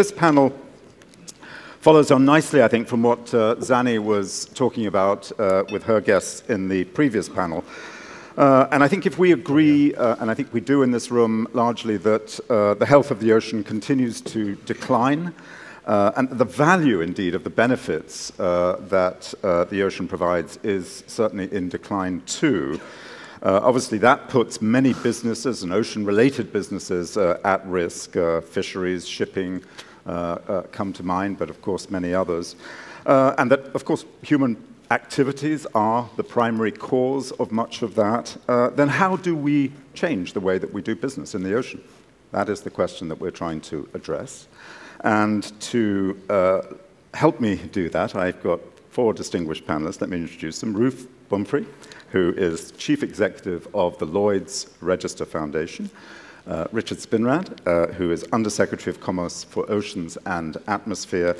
This panel follows on nicely, I think, from what Zanny was talking about with her guests in the previous panel. And I think if we agree, and I think we do in this room largely, that the health of the ocean continues to decline, and the value, indeed, of the benefits that the ocean provides is certainly in decline too. Obviously, that puts many businesses and ocean-related businesses at risk. Fisheries, shipping come to mind, but of course many others. And that, of course, human activities are the primary cause of much of that. Then how do we change the way that we do business in the ocean? That is the question that we're trying to address. And to help me do that, I've got four distinguished panelists. Let me introduce them. Ruth Bumfrey, who is Chief Executive of the Lloyd's Register Foundation. Richard Spinrad, who is Undersecretary of Commerce for Oceans and Atmosphere,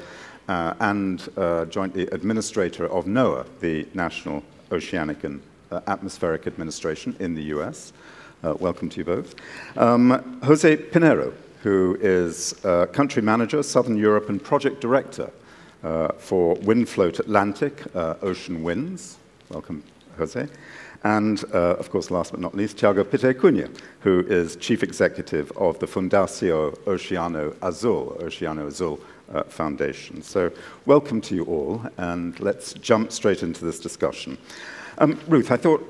and jointly Administrator of NOAA, the National Oceanic and Atmospheric Administration in the US. Welcome to you both. Jose Pinheiro, who is Country Manager, Southern Europe, and Project Director for WindFloat Atlantic, Ocean Winds. Welcome, Jose. And, of course, last but not least, Thiago Pittet Cunha, who is Chief Executive of the Fundação Oceano Azul Foundation. So welcome to you all, and let's jump straight into this discussion. Ruth, I thought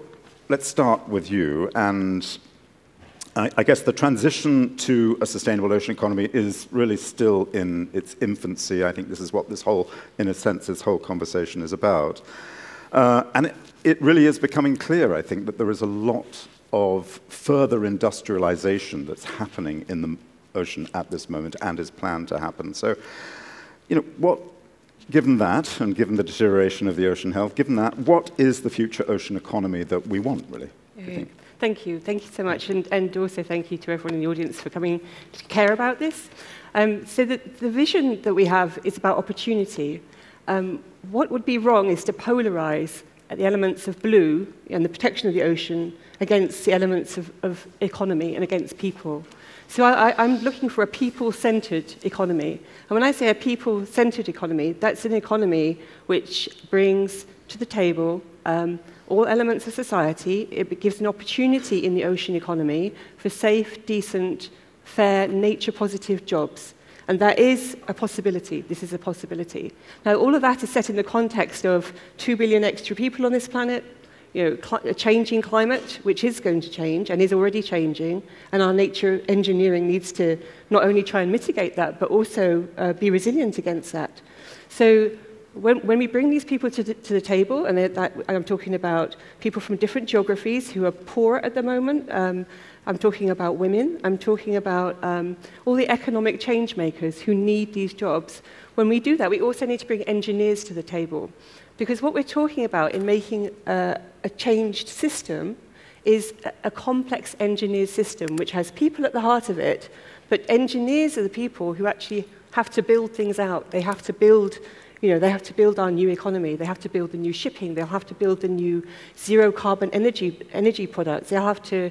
let's start with you, and I guess the transition to a sustainable ocean economy is really still in its infancy. I think this is what this whole, in a sense, this whole conversation is about. And it really is becoming clear, I think, that there is a lot of further industrialization that's happening in the ocean at this moment and is planned to happen. So, given that, and given the deterioration of the ocean health, given that, what is the future ocean economy that we want, really, do you think? Thank you. Thank you so much. And also thank you to everyone in the audience for coming to care about this. So the vision that we have is about opportunity. What would be wrong is to polarize the elements of blue and the protection of the ocean against the elements of economy and against people. So I'm looking for a people-centered economy. And when I say a people-centered economy, that's an economy which brings to the table all elements of society. It gives an opportunity in the ocean economy for safe, decent, fair, nature-positive jobs. And that is a possibility. This is a possibility. Now, all of that is set in the context of 2 billion extra people on this planet, a changing climate, which is going to change and is already changing, and our nature engineering needs to not only try and mitigate that, but also be resilient against that. So when we bring these people to the table, and I'm talking about people from different geographies who are poor at the moment, I'm talking about women, I'm talking about all the economic change makers who need these jobs. When we do that, we also need to bring engineers to the table. Because what we're talking about in making a changed system is a complex engineered system which has people at the heart of it, but engineers are the people who actually have to build things out. They have to build they have to build our new economy. They have to build the new shipping. They'll have to build the new zero-carbon energy products. They'll have to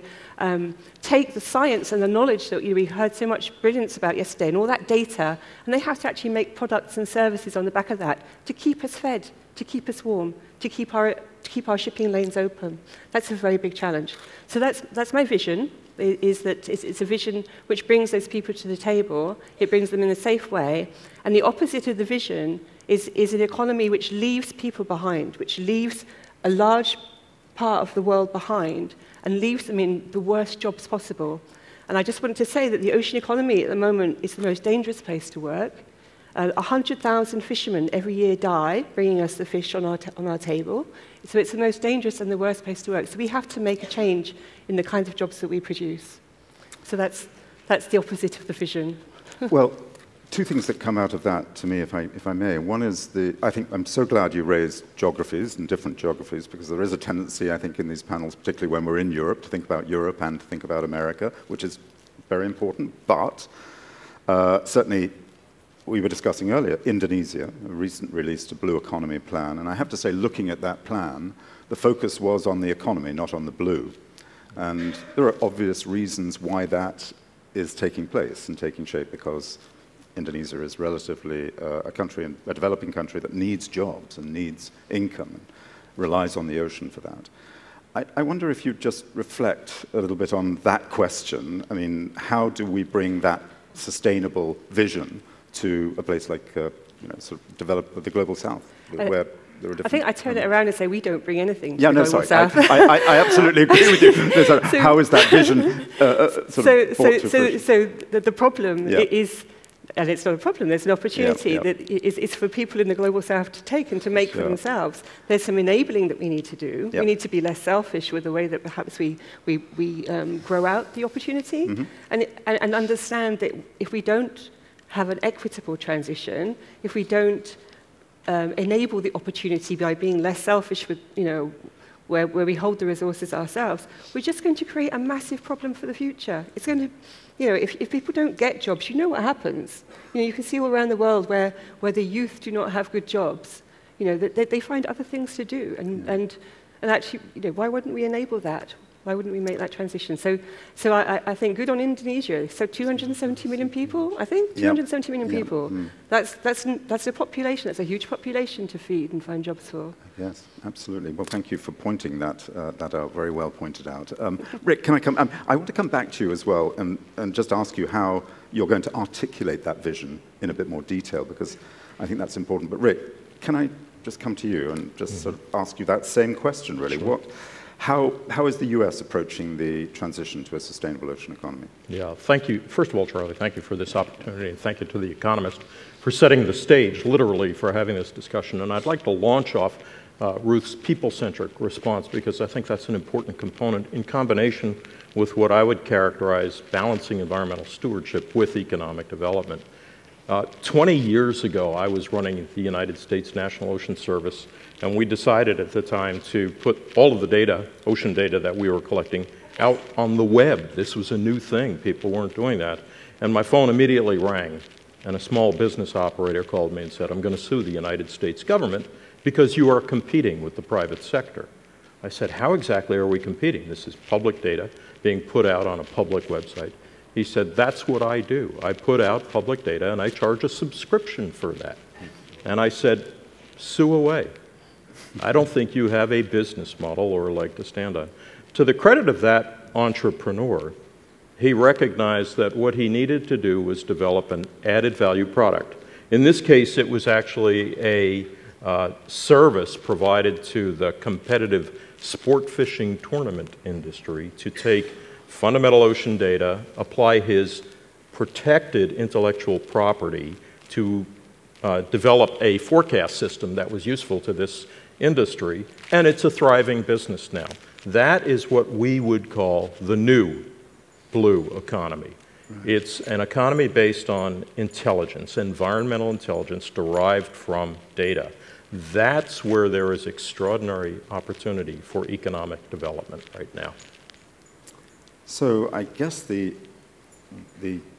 take the science and the knowledge that we heard so much brilliance about yesterday and all that data, and they have to actually make products and services on the back of that to keep us fed, to keep us warm, to keep our shipping lanes open. That's a very big challenge. So that's my vision. Is that it's a vision which brings those people to the table. It brings them in a safe way. And the opposite of the vision is an economy which leaves people behind, which leaves a large part of the world behind and leaves them in the worst jobs possible. And I just wanted to say that the ocean economy at the moment is the most dangerous place to work. 100,000 fishermen every year die bringing us the fish on our table. So it's the most dangerous and the worst place to work. So we have to make a change in the kinds of jobs that we produce. So that's the opposite of the vision. Well, two things that come out of that to me, if I may. One is I think I'm so glad you raised geographies and different geographies, because there is a tendency, I think, in these panels, particularly when we're in Europe, to think about Europe and to think about America, which is very important. But certainly, we were discussing earlier, Indonesia, a recent release to Blue Economy plan. And I have to say, looking at that plan, the focus was on the economy, not on the blue. And there are obvious reasons why that is taking place and taking shape, because Indonesia is relatively a developing country that needs jobs and needs income and relies on the ocean for that. I wonder if you'd just reflect a little bit on that question. I mean, how do we bring that sustainable vision to a place like, sort of the global south, where there are different... I think I turn it around and say we don't bring anything to the global south. I absolutely agree with you. How is that vision the problem is, and it's not a problem, there's an opportunity that is for people in the global south to take and to make for themselves. There's some enabling that we need to do. We need to be less selfish with the way that perhaps we grow out the opportunity, and understand that if we don't have an equitable transition, if we don't enable the opportunity by being less selfish with, where we hold the resources ourselves, we're just going to create a massive problem for the future. It's going to, if people don't get jobs, you know what happens. You can see all around the world where the youth do not have good jobs. They find other things to do, and actually, why wouldn't we enable that? Why wouldn't we make that transition? So I think good on Indonesia. So 270 million people, I think? 270 million people. That's a population. That's a huge population to feed and find jobs for. Yes, absolutely. Well, thank you for pointing that out, very well pointed out. Rick, can I come? I want to come back to you as well and just ask you how you're going to articulate that vision in a bit more detail, because I think that's important. But Rick, can I just come to you and just sort of ask you that same question, really? Sure. How is the US approaching the transition to a sustainable ocean economy? Yeah, thank you. First of all, Charlie, thank you for this opportunity, and thank you to The Economist for setting the stage, literally, for having this discussion. And I'd like to launch off Ruth's people-centric response, because I think that's an important component in combination with what I would characterize balancing environmental stewardship with economic development. 20 years ago, I was running the United States National Ocean Service, and we decided at the time to put all of the data, ocean data that we were collecting, out on the web. This was a new thing. People weren't doing that. And my phone immediately rang, and a small business operator called me and said, "I'm going to sue the United States government because you are competing with the private sector." I said, "How exactly are we competing? This is public data being put out on a public website." He said, "That's what I do. I put out public data, and I charge a subscription for that." And I said, "Sue away. I don't think you have a business model or a leg to stand on." To the credit of that entrepreneur, he recognized that what he needed to do was develop an added value product. In this case, it was actually a service provided to the competitive sport fishing tournament industry to take fundamental ocean data, apply his protected intellectual property to develop a forecast system that was useful to this industry, and it's a thriving business now. That is what we would call the new blue economy. Right. It's an economy based on intelligence, environmental intelligence derived from data. That's where there is extraordinary opportunity for economic development right now. So I guess the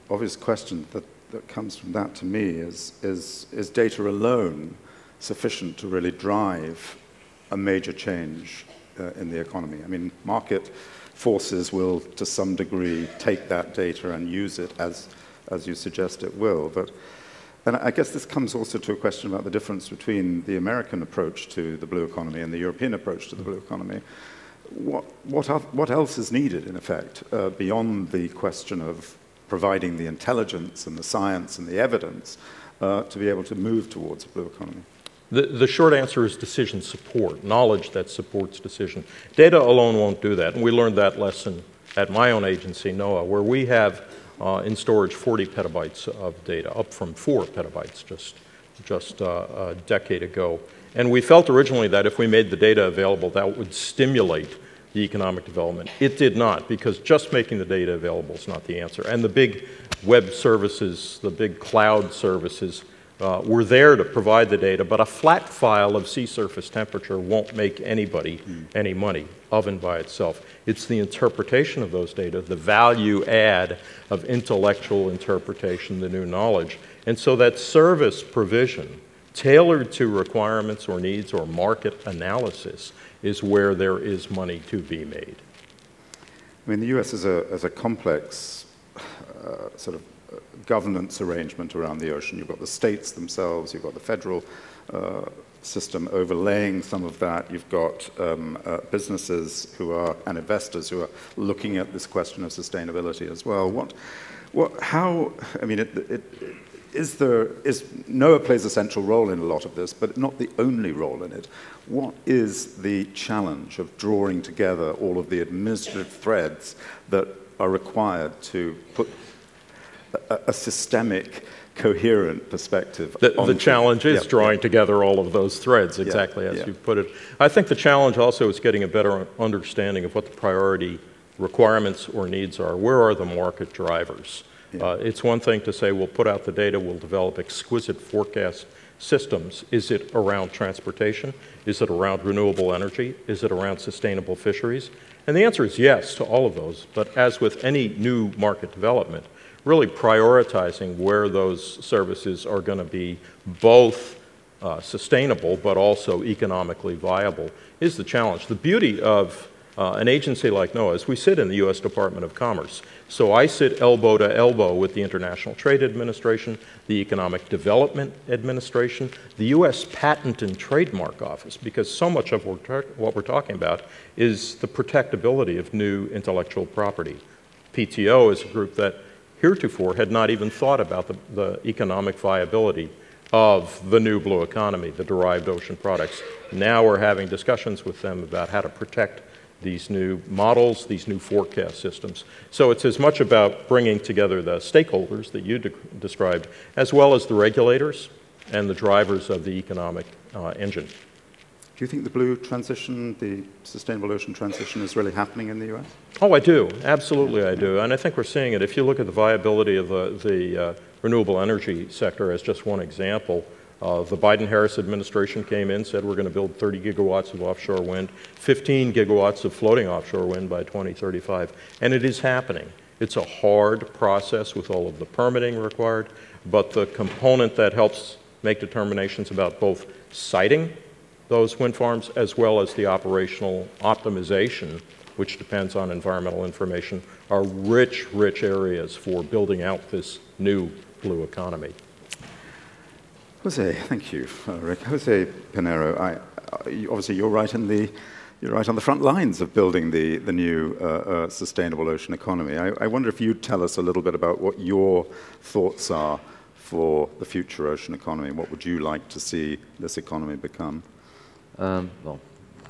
obvious question that comes from that to me is data alone sufficient to really drive a major change in the economy? I mean, market forces will, to some degree, take that data and use it as you suggest it will. And I guess this comes also to a question about the difference between the American approach to the blue economy and the European approach to the blue economy. What else is needed, in effect, beyond the question of providing the intelligence and the science and the evidence to be able to move towards a blue economy? The short answer is decision support, knowledge that supports decision. Data alone won't do that, and we learned that lesson at my own agency, NOAA, where we have in storage 40 petabytes of data, up from 4 petabytes just a decade ago. And we felt originally that if we made the data available, that would stimulate the economic development. It did not, because just making the data available is not the answer. And the big web services, the big cloud services, were there to provide the data, but a flat file of sea surface temperature won't make anybody any money of and by itself. It's the interpretation of those data, the value add of intellectual interpretation, the new knowledge. And so that service provision, tailored to requirements or needs or market analysis, is where there is money to be made. I mean, the US is a complex sort of governance arrangement around the ocean. You've got the states themselves, you've got the federal system overlaying some of that. You've got businesses and investors who are looking at this question of sustainability as well. I mean, NOAA plays a central role in a lot of this, but not the only role in it. What is the challenge of drawing together all of the administrative threads that are required to put a systemic, coherent perspective? The challenge is drawing together all of those threads, exactly as you put it. I think the challenge also is getting a better understanding of what the priority requirements or needs are. Where are the market drivers? It's one thing to say we'll put out the data, we'll develop exquisite forecast systems. Is it around transportation? Is it around renewable energy? Is it around sustainable fisheries? And the answer is yes to all of those. But as with any new market development, really prioritizing where those services are going to be both sustainable but also economically viable is the challenge. The beauty of an agency like NOAA is we sit in the U.S. Department of Commerce. So I sit elbow to elbow with the International Trade Administration, the Economic Development Administration, the U.S. Patent and Trademark Office, because so much of what we're talking about is the protectability of new intellectual property. PTO is a group that heretofore had not even thought about the economic viability of the new blue economy, the derived ocean products. Now we're having discussions with them about how to protect these new models, these new forecast systems. So it's as much about bringing together the stakeholders that you described, as well as the regulators and the drivers of the economic engine. Do you think the blue transition, the sustainable ocean transition, is really happening in the U.S.? Oh, I do. Absolutely, I do. And I think we're seeing it. If you look at the viability of the renewable energy sector as just one example, the Biden-Harris administration came in, said we're going to build 30 gigawatts of offshore wind, 15 gigawatts of floating offshore wind by 2035. And it is happening. It's a hard process with all of the permitting required, but the component that helps make determinations about both siting those wind farms as well as the operational optimization, which depends on environmental information, are rich, rich areas for building out this new blue economy. Jose, thank you, Rick. Jose Pinheiro, obviously you're right on the front lines of building the new sustainable ocean economy. I wonder if you'd tell us a little bit about what your thoughts are for the future ocean economy. What would you like to see this economy become? Well,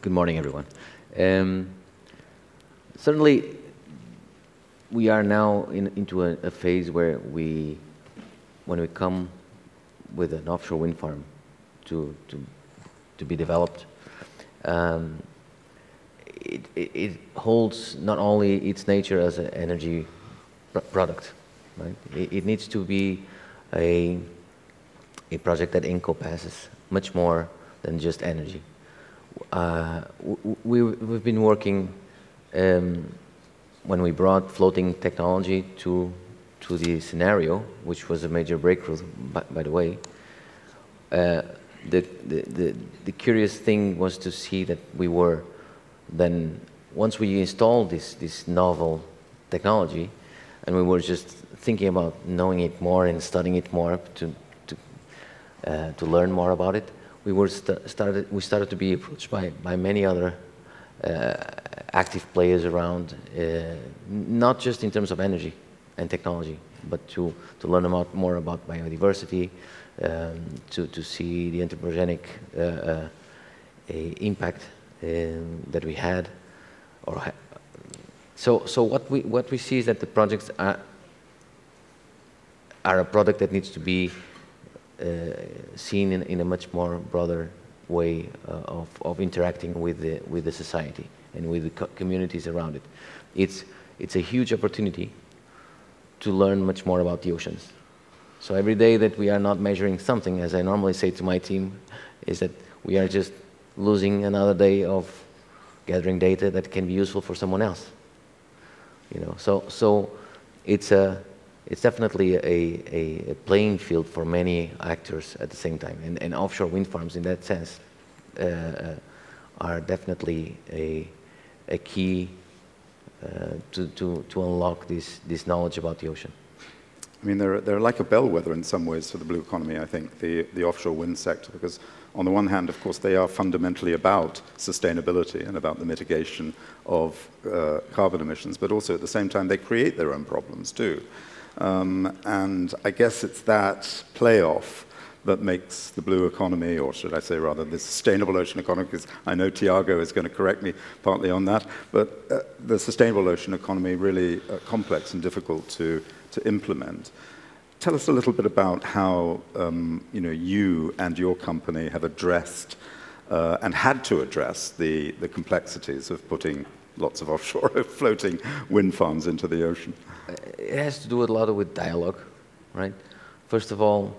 good morning, everyone. Certainly, we are now into a phase where when we come with an offshore wind farm to be developed, it holds not only its nature as an energy product, right? It needs to be a project that encompasses much more than just energy. We've been working when we brought floating technology to the scenario, which was a major breakthrough, by the way. The curious thing was to see that we were then, once we installed this novel technology, and we were just thinking about knowing it more and studying it more to learn more about it, we started to be approached by many other active players around, not just in terms of energy and technology, but to learn more about biodiversity, to see the anthropogenic impact that we had. So what we see is that the projects are a product that needs to be seen in a much more broader way of interacting with the society and with the communities around it. It's a huge opportunity to learn much more about the oceans. So every day that we are not measuring something, as I normally say to my team, is that we are just losing another day of gathering data that can be useful for someone else. You know, so it's definitely a playing field for many actors at the same time, and offshore wind farms in that sense are definitely a key to unlock this knowledge about the ocean. I mean, they're like a bellwether in some ways for the blue economy, I think, the offshore wind sector, because on the one hand, of course, they are fundamentally about sustainability and about the mitigation of carbon emissions, but also at the same time, they create their own problems too. And I guess it's that playoff that makes the blue economy, or should I say rather the sustainable ocean economy, because I know Tiago is going to correct me partly on that, but the sustainable ocean economy really complex and difficult to implement. Tell us a little bit about how you and your company have addressed and had to address the complexities of putting lots of offshore floating wind farms into the ocean. It has to do a lot with dialogue, right? First of all,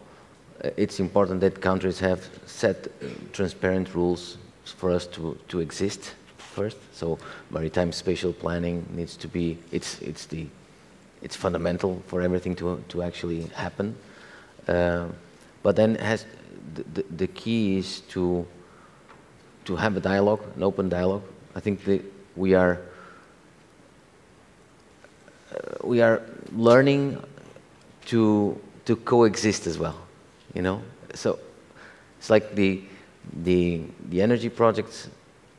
it's important that countries have set transparent rules for us to exist first. So maritime spatial planning needs to be, it's fundamental for everything to actually happen. But then the key is to have a dialogue, an open dialogue. I think that we are learning to coexist as well. So it's like the energy projects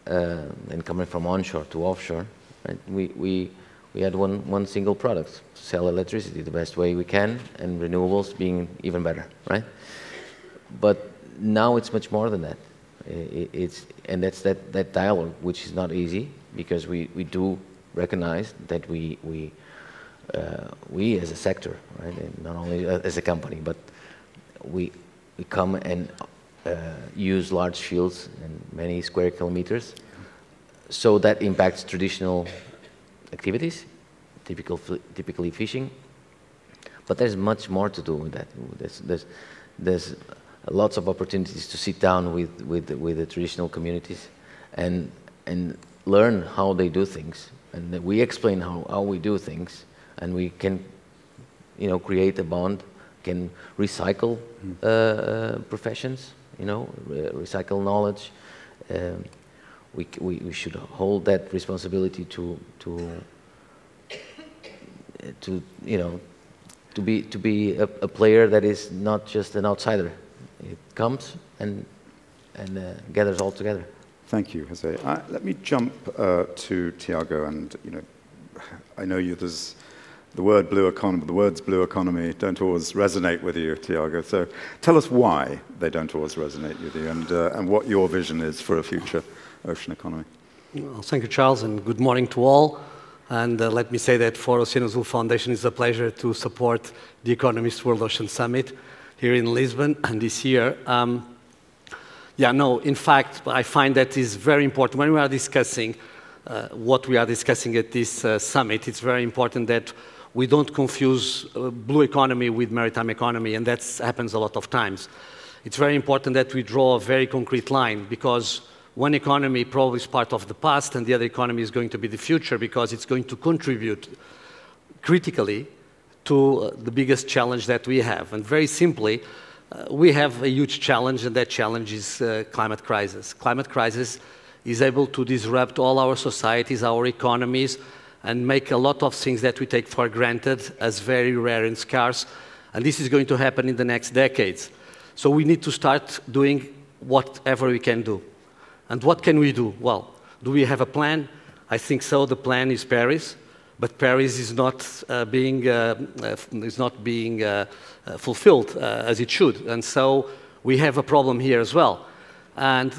and coming from onshore to offshore, right? We had one single product: sell electricity the best way we can, and renewables being even better, right? But now it's much more than that. And that's that dialogue, which is not easy, because we do recognize that we as a sector, right, and not only as a company, but we come and use large fields and many square kilometers, so that impacts traditional activities, typically fishing. But there's much more to do with that. There's lots of opportunities to sit down with the traditional communities and learn how they do things, and we explain how we do things, and we can create a bond, can recycle professions, recycle knowledge. We should hold that responsibility to be a player that is not just an outsider. It comes and gathers all together. Thank you, Jose. Let me jump to Tiago, and I know there's the words blue economy don't always resonate with you, Tiago. So tell us why they don't always resonate with you, and what your vision is for a future ocean economy. Well, thank you, Charles, and good morning to all. And let me say that for Oceano Azul Foundation, it's a pleasure to support the Economist World Ocean Summit here in Lisbon and this year. In fact, I find that is very important. When we are discussing what we are discussing at this summit, it's very important that we don't confuse blue economy with maritime economy, and that happens a lot of times. It's very important that we draw a very concrete line, because one economy probably is part of the past and the other economy is going to be the future, because it's going to contribute critically to the biggest challenge that we have. And very simply, we have a huge challenge, and that challenge is climate crisis. Climate crisis is able to disrupt all our societies, our economies, and make a lot of things that we take for granted as very rare and scarce. And this is going to happen in the next decades. So we need to start doing whatever we can do. And what can we do? Well, do we have a plan? I think so. The plan is Paris, but Paris is not being fulfilled as it should. And so we have a problem here as well. And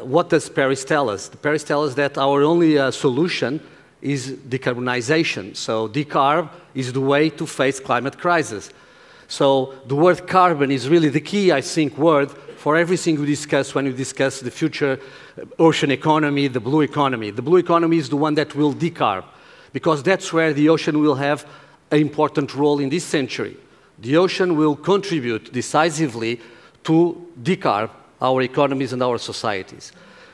what does Paris tell us? Paris tells us that our only solution is decarbonization. So decarb is the way to face climate crisis. So the word carbon is really the key, I think, word for everything we discuss when we discuss the future ocean economy, the blue economy. The blue economy is the one that will decarb, because that's where the ocean will have an important role in this century. The ocean will contribute decisively to decarb our economies and our societies.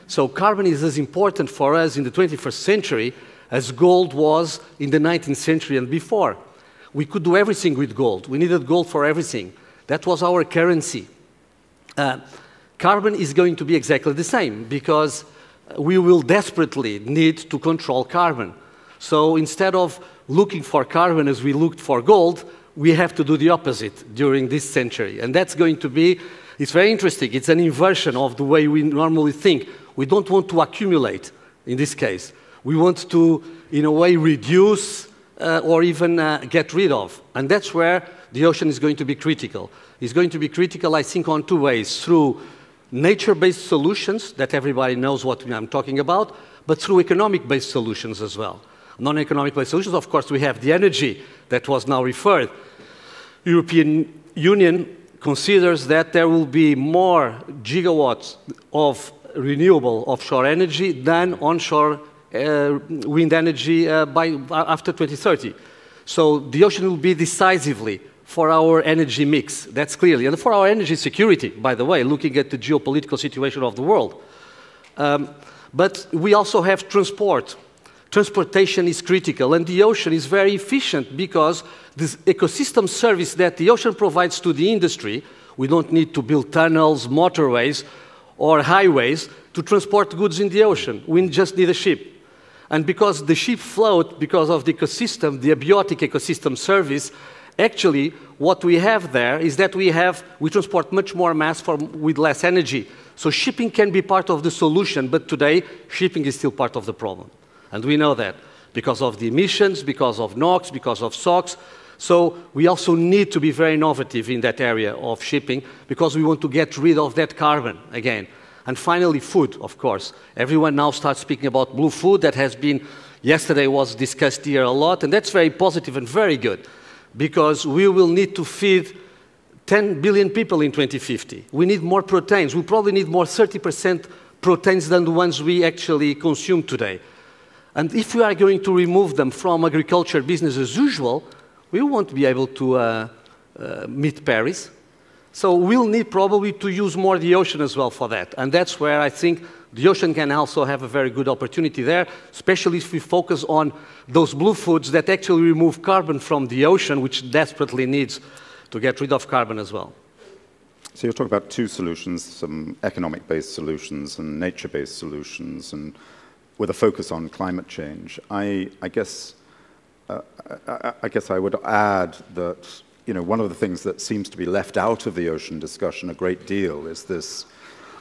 So carbon is as important for us in the 21st century as gold was in the 19th century and before. We could do everything with gold. We needed gold for everything. That was our currency. Carbon is going to be exactly the same, because we will desperately need to control carbon. So instead of looking for carbon as we looked for gold, we have to do the opposite during this century. And that's going to be, it's very interesting. It's an inversion of the way we normally think. We don't want to accumulate, in this case. We want to, in a way, reduce or even get rid of. And that's where the ocean is going to be critical. It's going to be critical, I think, on two ways. Through nature-based solutions, that everybody knows what I'm talking about, but through economic-based solutions as well. Non-economic-based solutions, of course, we have the energy that was now referred. European Union considers that there will be more gigawatts of renewable offshore energy than onshore wind energy after 2030. So the ocean will be decisively for our energy mix, that's clearly, and for our energy security, by the way, looking at the geopolitical situation of the world. But we also have transport. Transportation is critical, and the ocean is very efficient because this ecosystem service that the ocean provides to the industry, we don't need to build tunnels, motorways, or highways to transport goods in the ocean. We just need a ship. And because the ship float, because of the ecosystem, the abiotic ecosystem service, actually what we have there is that we transport much more mass with less energy. So shipping can be part of the solution, but today shipping is still part of the problem. And we know that because of the emissions, because of NOx, because of SOx. So we also need to be very innovative in that area of shipping because we want to get rid of that carbon again. And finally, food, of course. Everyone now starts speaking about blue food. That has been, yesterday was discussed here a lot, and that's very positive and very good because we will need to feed 10 billion people in 2050. We need more proteins. We probably need more 30% proteins than the ones we actually consume today. And if we are going to remove them from agriculture business as usual, we won't be able to meet Paris. So we'll need probably to use more the ocean as well for that. And that's where I think the ocean can also have a very good opportunity there, especially if we focus on those blue foods that actually remove carbon from the ocean, which desperately needs to get rid of carbon as well. So you're talking about two solutions, some economic-based solutions and nature-based solutions, and with a focus on climate change. I guess I would add that one of the things that seems to be left out of the ocean discussion a great deal is this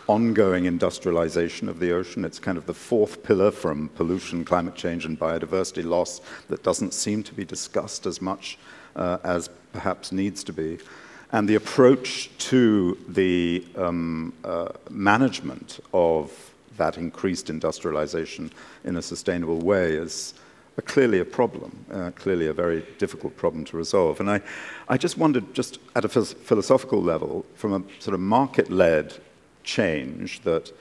ongoing industrialization of the ocean. It's kind of the fourth pillar from pollution, climate change, and biodiversity loss that doesn't seem to be discussed as much as perhaps needs to be. And the approach to the management of that increased industrialization in a sustainable way is clearly a problem, clearly a very difficult problem to resolve. And I just wondered, just at a philosophical level, from a sort of market-led change that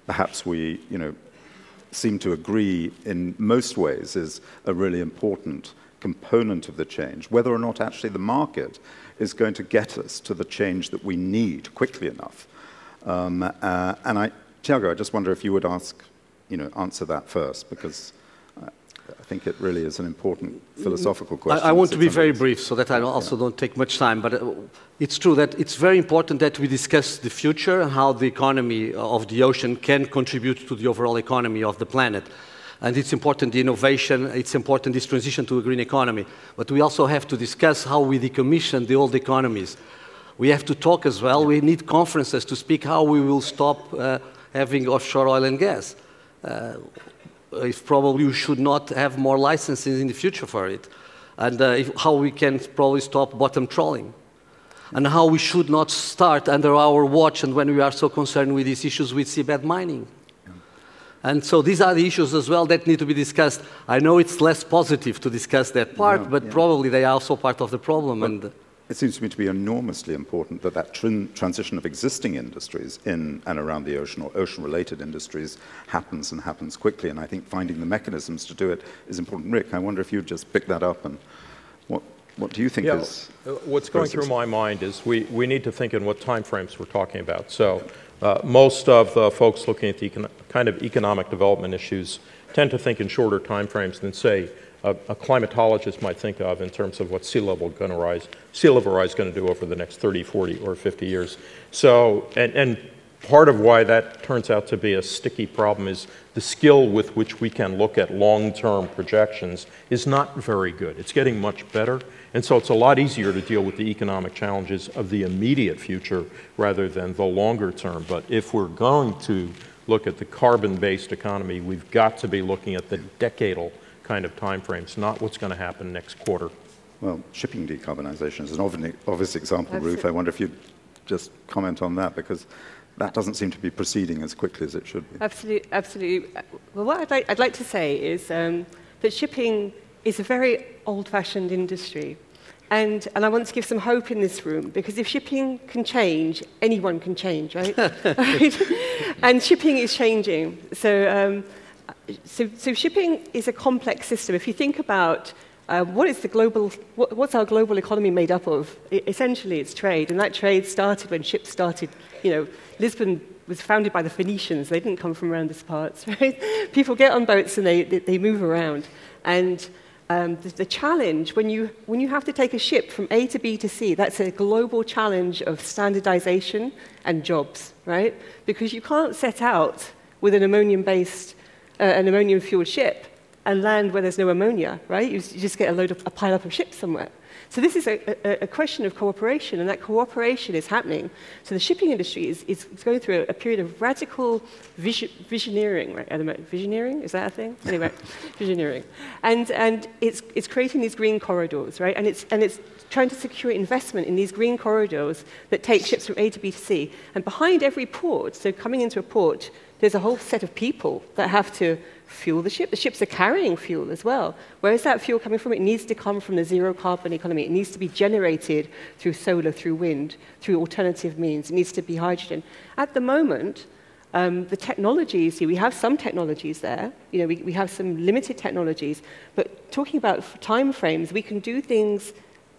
perhaps we, seem to agree in most ways is a really important component of the change, whether or not actually the market is going to get us to the change that we need quickly enough. Tiago, I just wonder if you would answer that first, because I think it really is an important philosophical question. I want to be very brief so that I also don't take much time, but it's true that it's very important that we discuss the future and how the economy of the ocean can contribute to the overall economy of the planet. And it's important, the innovation, it's important, this transition to a green economy. But we also have to discuss how we decommission the old economies. We have to talk as well. We need conferences to speak how we will stop having offshore oil and gas. If probably we should not have more licenses in the future for it. And how we can probably stop bottom trawling. And how we should not start under our watch and when we are so concerned with these issues with seabed mining. And so these are the issues as well that need to be discussed. I know it's less positive to discuss that part, but probably they are also part of the problem. And it seems to me to be enormously important that that transition of existing industries in and around the ocean, or ocean-related industries, happens and happens quickly. And I think finding the mechanisms to do it is important. Rick, I wonder if you'd just pick that up, and what do you think is... What's going through my mind is we need to think in what time frames we're talking about. So most of the folks looking at the kind of economic development issues tend to think in shorter time frames than, say, a climatologist might think of in terms of what sea level rise is going to do over the next 30, 40, or 50 years. So, and part of why that turns out to be a sticky problem is the skill with which we can look at long-term projections is not very good. It's getting much better, And so it's a lot easier to deal with the economic challenges of the immediate future rather than the longer term. But if we're going to look at the carbon-based economy, we've got to be looking at the decadal kind of timeframes, not what's going to happen next quarter. Well, shipping decarbonization is an obvious example, Ruth. I wonder if you'd just comment on that, because that doesn't seem to be proceeding as quickly as it should be. Absolutely, absolutely. Well, what I'd like to say is that shipping is a very old-fashioned industry. And I want to give some hope in this room, because if shipping can change, anyone can change, right? Right? And shipping is changing. So shipping is a complex system. If you think about what's our global economy made up of? Essentially, it's trade, and that trade started when ships started. You know, Lisbon was founded by the Phoenicians. They didn't come from around these parts, right? People get on boats and they move around. And the challenge, when you have to take a ship from A to B to C, that's a global challenge of standardization and jobs, right? Because you can't set out with an ammonia-fueled ship and land where there's no ammonia, right? You just get a pile-up of ships somewhere. So this is a question of cooperation, and that cooperation is happening. So the shipping industry is going through a period of radical visioneering, right? Visioneering, is that a thing? Anyway, visioneering. And it's creating these green corridors, right? And it's trying to secure investment in these green corridors that take ships from A to B to C. And behind every port, so coming into a port, there's a whole set of people that have to fuel the ship. The ships are carrying fuel as well. Where is that fuel coming from? It needs to come from the zero-carbon economy. It needs to be generated through solar, through wind, through alternative means. It needs to be hydrogen. At the moment, the technologies, we have some technologies there. You know, we have some limited technologies. But talking about time frames, we can do things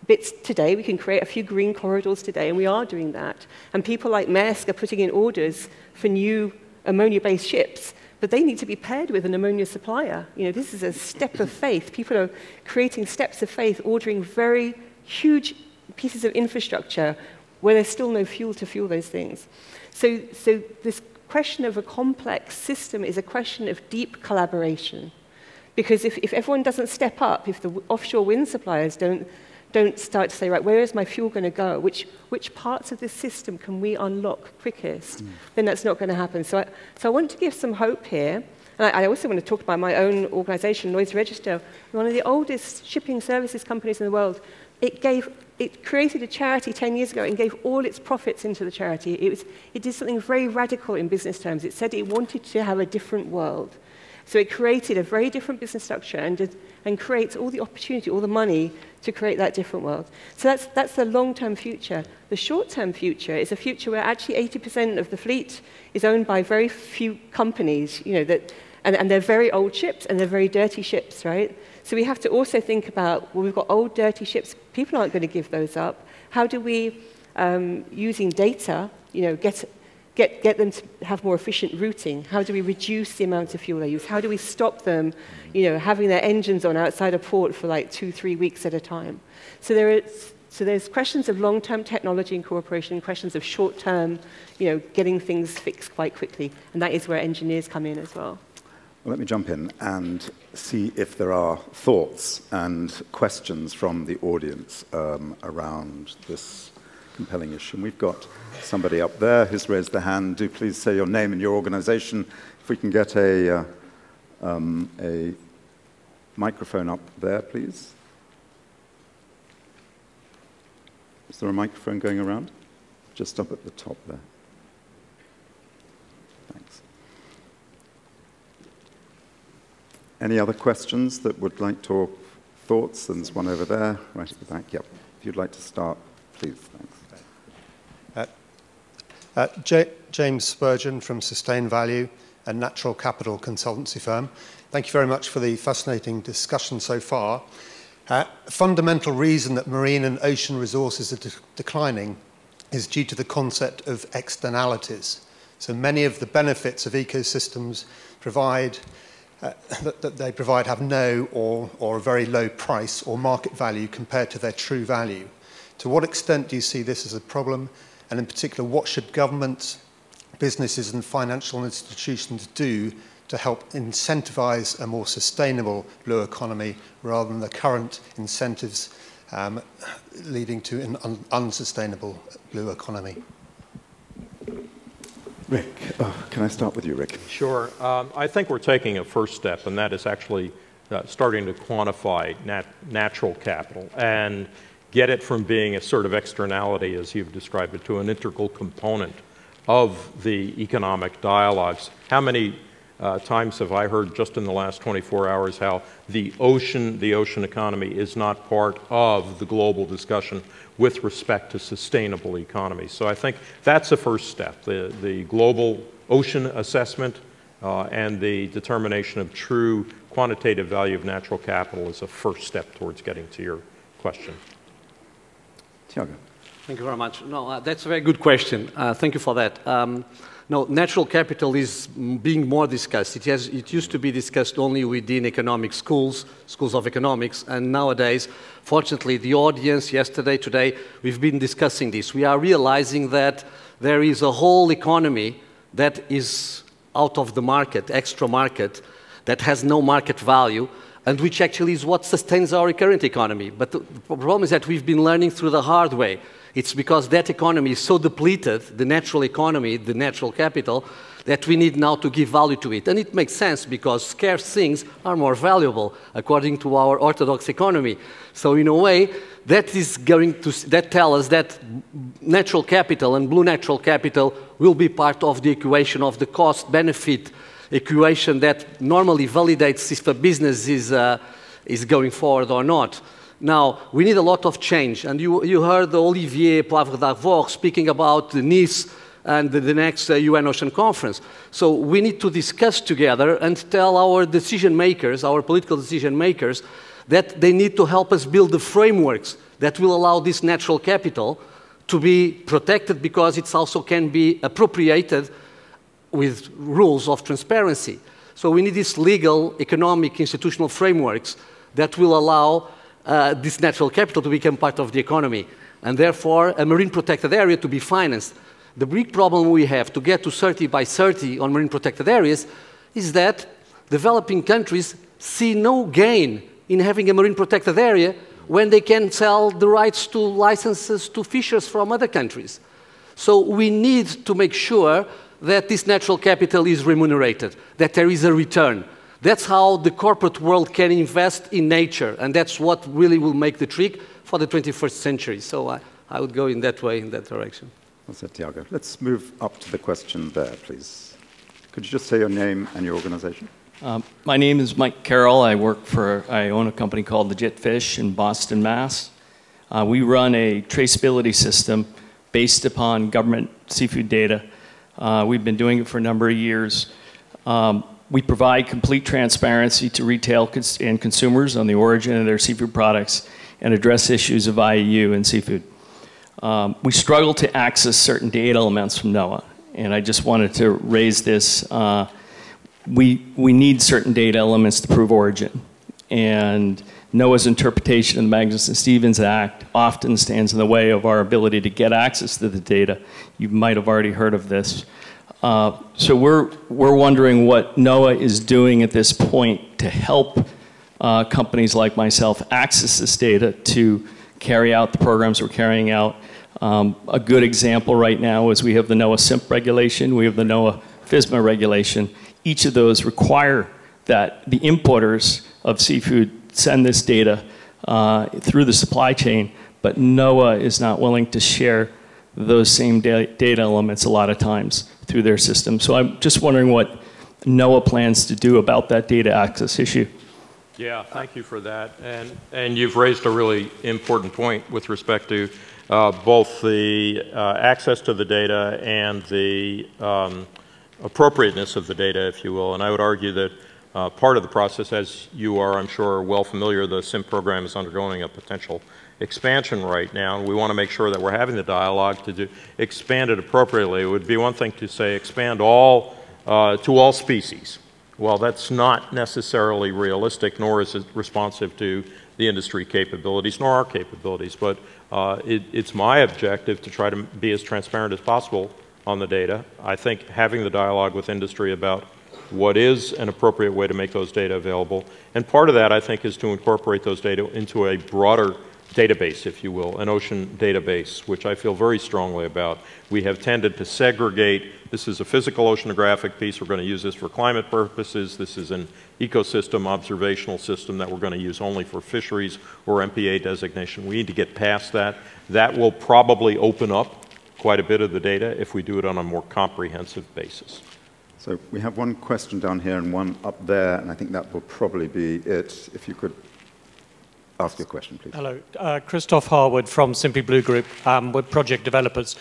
bits today. We can create a few green corridors today, and we are doing that. And people like Maersk are putting in orders for new ammonia-based ships, but they need to be paired with an ammonia supplier. You know, this is a step of faith. People are creating steps of faith, ordering very huge pieces of infrastructure where there's still no fuel to fuel those things. So this question of a complex system is a question of deep collaboration. Because if everyone doesn't step up, if the offshore wind suppliers don't start to say, right, where is my fuel going to go? Which parts of this system can we unlock quickest? Then that's not going to happen. So I want to give some hope here. And I also want to talk about my own organization, Lloyd's Register, one of the oldest shipping services companies in the world. It created a charity 10 years ago and gave all its profits into the charity. It did something very radical in business terms. It said it wanted to have a different world. So it created a very different business structure and creates all the opportunity, all the money to create that different world. So that's the long-term future. The short-term future is a future where actually 80% of the fleet is owned by very few companies, you know, and they're very old ships and they're very dirty ships, right? So we have to also think about, well, we've got old, dirty ships. People aren't going to give those up. How do we, using data, you know, get them to have more efficient routing? How do we reduce the amount of fuel they use? How do we stop them, you know, having their engines on outside a port for like 2-3 weeks at a time? So there's questions of long-term technology and cooperation, questions of short-term, you know, getting things fixed quite quickly, and that is where engineers come in as well. Well, let me jump in and see if there are thoughts and questions from the audience around this compelling issue. And we've got somebody up there who's raised their hand. Do please say your name and your organization. If we can get a microphone up there, please. Is there a microphone going around? Just up at the top there. Thanks. Any other questions that would like to, thoughts? And there's one over there, right at the back. Yep. If you'd like to start, please. Thanks. James Spurgeon from Sustain Value, a natural capital consultancy firm. Thank you very much for the fascinating discussion so far. A fundamental reason that marine and ocean resources are declining is due to the concept of externalities. So many of the benefits of ecosystems that they provide have no or a very low price or market value compared to their true value. To what extent do you see this as a problem? And in particular, what should governments, businesses and financial institutions do to help incentivize a more sustainable blue economy rather than the current incentives leading to an unsustainable blue economy? Rick, can I start with you, Rick? Sure. I think we're taking a first step, and that is actually starting to quantify natural capital and get it from being a sort of externality, as you've described it, to an integral component of the economic dialogues. How many times have I heard just in the last 24 hours how the ocean economy is not part of the global discussion with respect to sustainable economy? So I think that's the first step, the global ocean assessment and the determination of true quantitative value of natural capital is a first step towards getting to your question. Tiago. Thank you very much. No, that's a very good question. Thank you for that. No, natural capital is being more discussed. It used to be discussed only within economic schools of economics, and nowadays, fortunately, the audience, yesterday, today, we've been discussing this. We are realizing that there is a whole economy that is out of the market, extra market, that has no market value, and which actually is what sustains our current economy. But the problem is that we've been learning through the hard way. It's because that economy is so depleted, the natural economy, the natural capital, that we need now to give value to it. And it makes sense because scarce things are more valuable, according to our orthodox economy. So in a way, that is going to tell us that natural capital and blue natural capital will be part of the equation of the cost-benefit equation that normally validates if a business is going forward or not. Now, we need a lot of change, and you heard Olivier Poivre-d'Arvor speaking about Nice and the next UN Ocean Conference. So we need to discuss together and tell our decision makers, our political decision makers, that they need to help us build the frameworks that will allow this natural capital to be protected, because it also can be appropriated with rules of transparency. So we need these legal, economic, institutional frameworks that will allow this natural capital to become part of the economy, and therefore a marine protected area to be financed. The big problem we have to get to 30 by 30 on marine protected areas is that developing countries see no gain in having a marine protected area when they can sell the rights to licenses to fishers from other countries. So we need to make sure that this natural capital is remunerated, that there is a return. That's how the corporate world can invest in nature, and that's what really will make the trick for the 21st century. So I would go in that way, in that direction. Well said, Tiago. Let's move up to the question there, please. Could you just say your name and your organization? My name is Mike Carroll. I own a company called Legit Fish in Boston, Mass. We run a traceability system based upon government seafood data. We've been doing it for a number of years. We provide complete transparency to retail and consumers on the origin of their seafood products and address issues of IUU in seafood. We struggle to access certain data elements from NOAA, and I just wanted to raise this. We need certain data elements to prove origin, and NOAA's interpretation of the Magnuson-Stevens Act often stands in the way of our ability to get access to the data. You might have already heard of this. So we're wondering what NOAA is doing at this point to help companies like myself access this data to carry out the programs we're carrying out. A good example right now is we have the NOAA SIMP regulation, we have the NOAA FSMA regulation. Each of those require that the importers of seafood send this data through the supply chain, but NOAA is not willing to share those same data elements a lot of times through their system. So I'm just wondering what NOAA plans to do about that data access issue. Yeah, thank you for that. And you've raised a really important point with respect to both the access to the data and the appropriateness of the data, if you will. And I would argue that part of the process, as you are, I'm sure, well familiar, the SIMP program is undergoing a potential expansion right now, and we want to make sure that we're having the dialogue to expand it appropriately. It would be one thing to say expand to all species. Well, that's not necessarily realistic, nor is it responsive to the industry capabilities, nor our capabilities. But it's my objective to try to be as transparent as possible on the data. I think having the dialogue with industry about what is an appropriate way to make those data available. And part of that, I think, is to incorporate those data into a broader database, if you will, an ocean database, which I feel very strongly about. We have tended to segregate. This is a physical oceanographic piece. We're going to use this for climate purposes. This is an ecosystem observational system that we're going to use only for fisheries or MPA designation. We need to get past that. That will probably open up quite a bit of the data if we do it on a more comprehensive basis. So we have one question down here and one up there, and I think that will probably be it. If you could ask your question, please. Hello. Christoph Harwood from Simply Blue Group. We're project developers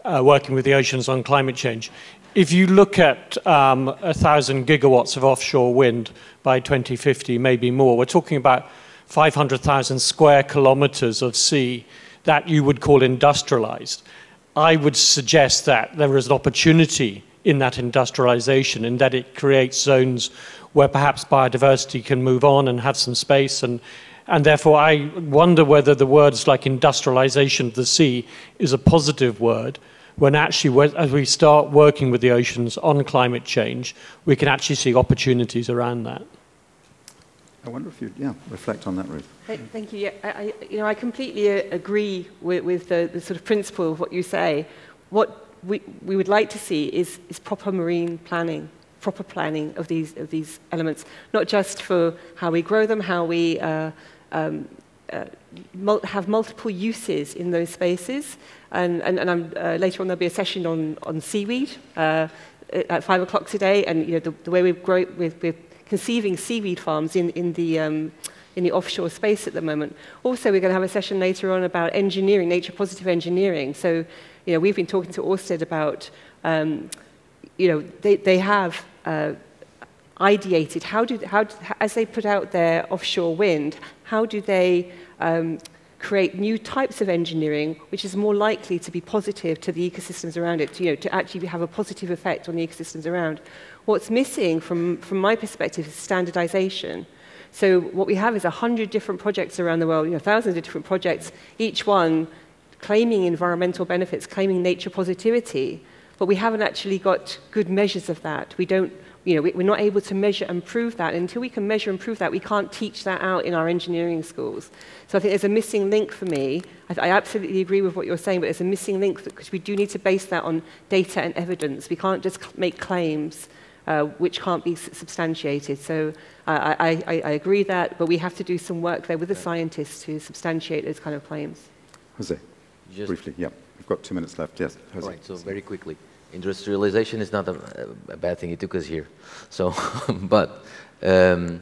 working with the oceans on climate change. If you look at 1,000 gigawatts of offshore wind by 2050, maybe more, we're talking about 500,000 square kilometers of sea that you would call industrialized. I would suggest that there is an opportunity in that industrialization, in that it creates zones where perhaps biodiversity can move on and have some space, and therefore I wonder whether the words like industrialization of the sea is a positive word, when actually, as we start working with the oceans on climate change, we can actually see opportunities around that. I wonder if you'd reflect on that, Ruth. Thank you. Yeah, I completely agree with the sort of principle of what you say. What we would like to see is proper marine planning, proper planning of these elements, not just for how we grow them, how we have multiple uses in those spaces. And later on there'll be a session on seaweed at 5 o'clock today, and the way we're conceiving seaweed farms in the offshore space at the moment. Also, we're going to have a session later on about engineering, nature positive engineering. So, we've been talking to Ørsted about, they have ideated how as they put out their offshore wind, how do they create new types of engineering which is more likely to be positive to the ecosystems around it, to actually have a positive effect on the ecosystems around. What's missing from my perspective is standardization. So what we have is 100 different projects around the world, thousands of different projects, each one claiming environmental benefits, claiming nature positivity, but we haven't actually got good measures of that. We're not able to measure and prove that. And until we can measure and prove that, we can't teach that out in our engineering schools. So I think there's a missing link for me. I absolutely agree with what you're saying, but there's a missing link because we do need to base that on data and evidence. We can't just make claims which can't be substantiated. So I agree that, but we have to do some work there with the scientists to substantiate those kind of claims. Jose, briefly, yeah. We've got 2 minutes left. Yes, Jose. All right, so very quickly. Industrialization is not a bad thing. It took us here. So, but the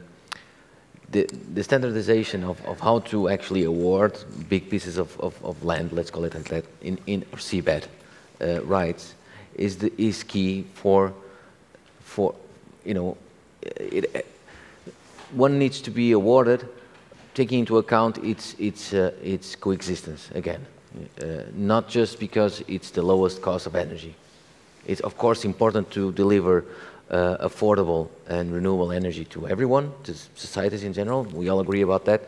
standardization of how to actually award big pieces of land, let's call it like that, in seabed rights, is key for one needs to be awarded, taking into account its coexistence again, not just because it's the lowest cost of energy. It's, of course, important to deliver affordable and renewable energy to everyone, to societies in general. We all agree about that.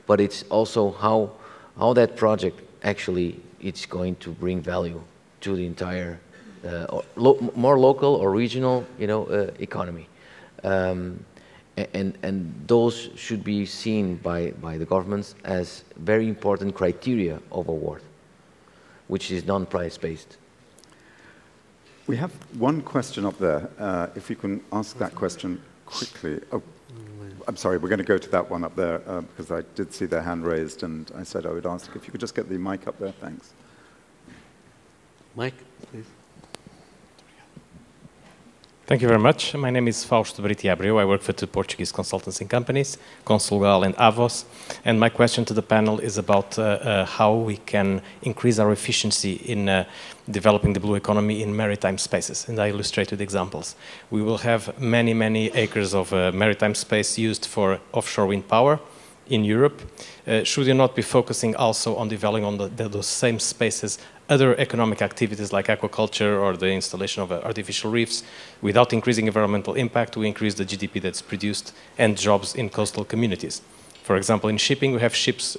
But it's also how that project actually is going to bring value to the entire, more local or regional, economy. And those should be seen by the governments as very important criteria of award, which is non-price based. We have one question up there. If you can ask that question quickly. Oh, I'm sorry, we're going to go to that one up there because I did see their hand raised and I said I would ask if you could just get the mic up there. Thanks. Mike, please. Thank you very much. My name is Fausto Briti Abreu. I work for two Portuguese consultancy companies, Consulgal and Avos. And my question to the panel is about how we can increase our efficiency in developing the blue economy in maritime spaces. And I illustrate with examples. We will have many, many acres of maritime space used for offshore wind power in Europe. Should you not be focusing also on developing on those same spaces other economic activities like aquaculture or the installation of artificial reefs? Without increasing environmental impact, we increase the GDP that's produced and jobs in coastal communities. For example, in shipping, we have ships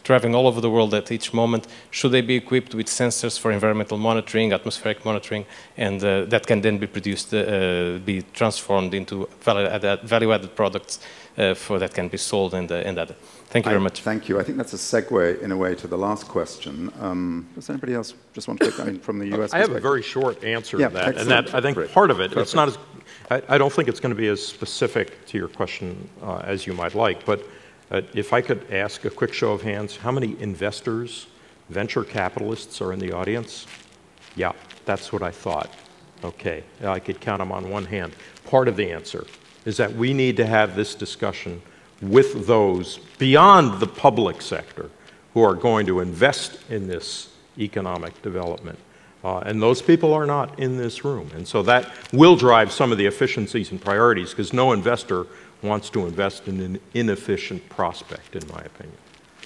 traveling all over the world at each moment. Should they be equipped with sensors for environmental monitoring, atmospheric monitoring, and that can then be produced, be transformed into value-added products that can be sold and other. Thank you very much. Thank you. I think that's a segue, in a way, to the last question. Does anybody else just want to take from the US I have a very short answer to that. Excellent. And that, I think part of it, it's not as, I don't think it's going to be as specific to your question as you might like, but if I could ask a quick show of hands, how many investors, venture capitalists are in the audience? Yeah, that's what I thought. Okay, I could count them on one hand. Part of the answer is that we need to have this discussion with those beyond the public sector who are going to invest in this economic development. And those people are not in this room. And so that will drive some of the efficiencies and priorities, because no investor wants to invest in an inefficient prospect, in my opinion.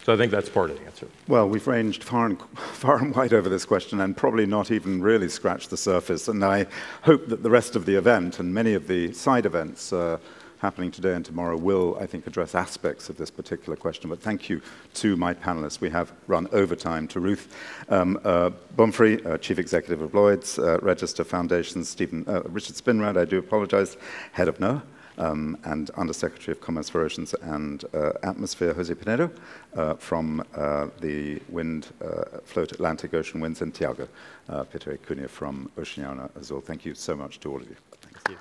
So I think that's part of the answer. Well, we've ranged far and wide over this question and probably not even really scratched the surface. And I hope that the rest of the event and many of the side events happening today and tomorrow will, I think, address aspects of this particular question. But thank you to my panelists. We have run overtime. To Ruth Bomfrey, Chief Executive of Lloyd's Register Foundations, Richard Spinrad, I do apologize, Head of NOAA, and Undersecretary of Commerce for Oceans and Atmosphere, Jose Pinedo, from the Float Atlantic Ocean Winds, and Tiago Peter Cunha from Oceania Azul. Thank you so much to all of you. Thank you.